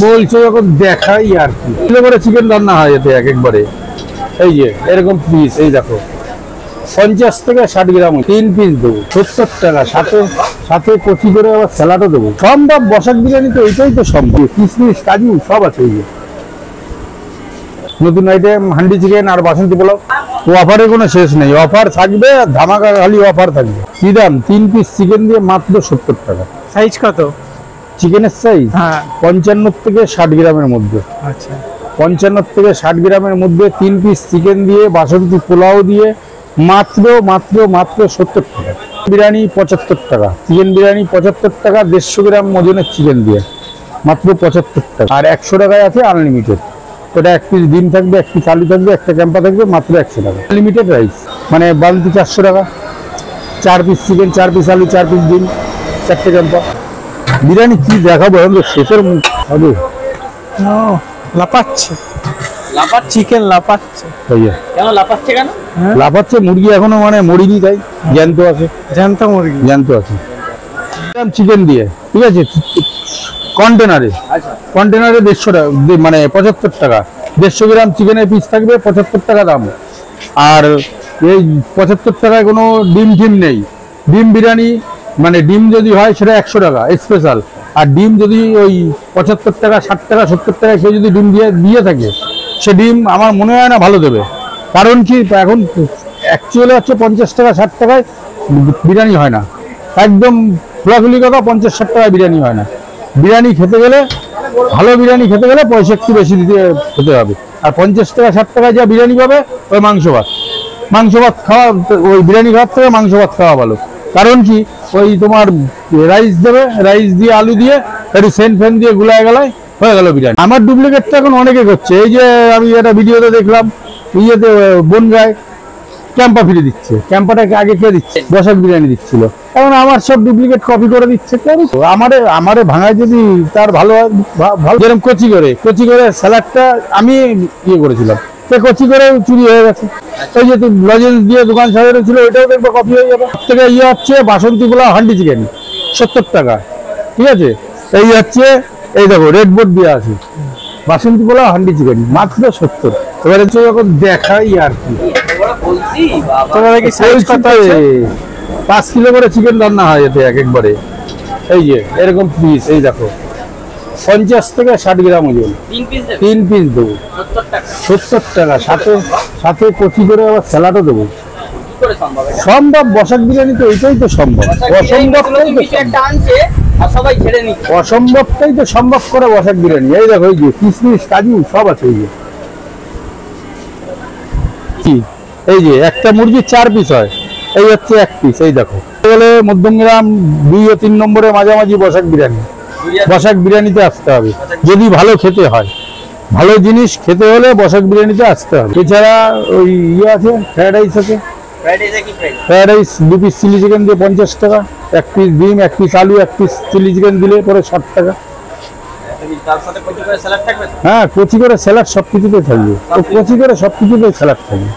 বলছে যখন দেখাই আর কি কিলো করে চিকেন রান্না হয় এতে এক একবারে। এই যে এরকম পিস, এই দেখো 50 থেকে 60 গ্রাম 3 পিস দেবো 70 টাকা, সাথে সাথে কচি করে আবার স্যালাডও দেবো। সম্ভব বসাক বিরিয়ানি তো এইটাই তো সম্ভব, কিশমিশ কাজু সব আছে। এই যে নতুন আইটেম হান্ডি চিকেন আর বাসন্তী পোলাও, অফারে কোনো শেষ নেই, অফার থাকবে, ধামাকা খালি অফার থাকবে। কি দাম? 3 পিস চিকেন দিয়ে মাত্র 70 টাকা। সাইজ কত চিকেনের সাইজ? হ্যাঁ 55 থেকে 60 গ্রামের মধ্যে। আচ্ছা 55 থেকে 60 গ্রামের মধ্যে 3 পিস চিকেন দিয়ে বাসন্তী পোলাও দিয়ে মাত্র মাত্র মাত্র 70 টাকা। বিরিয়ানি 75 টাকা, চিকেন বিরিয়ানি 75 টাকা 150 গ্রাম ওজনের চিকেন দিয়ে মাত্র 75 টাকা। আর 100 টাকায় আছে আনলিমিটেড, ওটা 1 পিস ডিম থাকবে, 1 পিস আলু থাকবে, একটা ক্যাম্পা থাকবে, মাত্র 100 টাকা। আনলিমিটেড রাইস মানে বালতি 400 টাকা, 4 পিস চিকেন, 4 পিস আলু, 4 পিস ডিম, 4টে ক্যাম্পা। বিরিয়ানি কি দেখাবো শেষের হবে। লাপাচ্ছে চিকেন লাপাচ্ছে। কেন লাফাচ্ছে কেন? লাফাচ্ছে মুরগি এখনো মানে মরিনি, তাই জ্যান্ত আছে, জ্যান্ত মুরগি জ্যান্ত আছে। চিকেন দিয়ে ঠিক আছে কন্টেনারে, কন্টেনারে 150 টাকা মানে 75 টাকা। 150 গ্রাম চিকেনের পিস থাকবে 75 টাকা দাম। আর এই 75 টাকায় কোনো ডিম টিম নেই। ডিম বিরিয়ানি মানে ডিম যদি হয় সেটা 100 টাকা স্পেশাল। আর ডিম যদি ওই 75 টাকা 60 টাকা 70 টাকা কেউ যদি ডিম দিয়ে থাকে, সে ডিম আমার মনে হয় না ভালো দেবে। কারণ কি এখন অ্যাকচুয়ালি হচ্ছে 50 টাকা 60 টাকায় বিরিয়ানি হয় না, একদম খোলাখুলি কথা, 50-60 টাকায় বিরিয়ানি হয় না। বিরিয়ানি খেতে গেলে, ভালো বিরিয়ানি খেতে গেলে পয়সা একটু বেশি দিতে খেতে হবে। আর 50 টাকা 60 টাকায় যা বিরিয়ানি পাবে ওই মাংস ভাত খাওয়া, ওই বিরিয়ানি খাওয়ার থেকে মাংস ভাত খাওয়া ভালো। কারণ কি ওই তোমার রাইস দেবে, রাইস দিয়ে আলু দিয়ে একটু সেন্ট ফ্যান দিয়ে গুলায় গেলায় হয়ে গেল বিরিয়ানি। আমার ডুপ্লিকেটটা এখন অনেকে করছে। এই যে আমি একটা ভিডিওতে দেখলাম, ইয়েতে বনগায় ক্যাম্পা ফিরে দিচ্ছে, ক্যাম্পাটাকে আগে কে দিচ্ছে? বসাক বিরিয়ানি দিচ্ছিল, এখন আমার সব ডুপ্লিকেট কপি করে দিচ্ছে। আমারে ভাঙায় যদি তার ভালো ভালো, যেরকম কচি করে স্যালাডটা আমি ইয়ে করেছিলাম, সে কচি করে চুরি হয়ে গেছে। ওই যে লজেন্স দিয়ে দোকান সাজানো ছিল, ওইটাও দেখবো কপি হয়ে যাবে। থেকে ইয়ে হচ্ছে বাসন্তী পোলাও হান্ডি চিকেন 70 টাকা, ঠিক আছে। এই হচ্ছে এই দেখো রেড বোর্ড দিয়ে আছে বাসন্তী পোলাও হান্ডি চিকেন মাত্র 70। এবারে যখন দেখাই আর কি 5 কিলো করে চিকেন রান্না হয় এতে এক একবারে। এই যে এরকম পিস, এই দেখো 50 থেকে 60 গ্রাম ওজন, 3 পিস দেবো 70 টাকা, সাথে সাথে কচি করে আবার স্যালাডও দেবো। সম্ভব বসাক বিরিয়ানি তো এইটাই তো সম্ভব, অসম্ভবটাই তো সম্ভব করে বসাক বিরিয়ানি। এই দেখো এই যে কিশমিশ কাজু সব আছে। এই যে একটা মুরগির 4 পিস হয়, এই হচ্ছে 1 পিস। এই দেখো বলে মধ্যমগ্রাম 2 ও 3 নম্বরে মাঝামাঝি বসাক বিরিয়ানি। বসাক বিরিয়ানিতে আসতে হবে যদি ভালো খেতে হয়, ভালো জিনিস খেতে হলে বসাক বিরিয়ানিতে আসতে হবে। এছাড়া ওই ইয়ে আছে, ফ্রাইড রাইস আছে, fried rice 2 piece chilli chicken দিয়ে 50 টাকা, 1 পিস ডিম, 1 পিস আলু, 1 পিস চিলি চিকেন দিলে পরে 60 টাকা। হ্যাঁ কচি করে স্যালাড সবকিছুতে থাকবে, কচি করে সবকিছুতে স্যালাড থাকবে।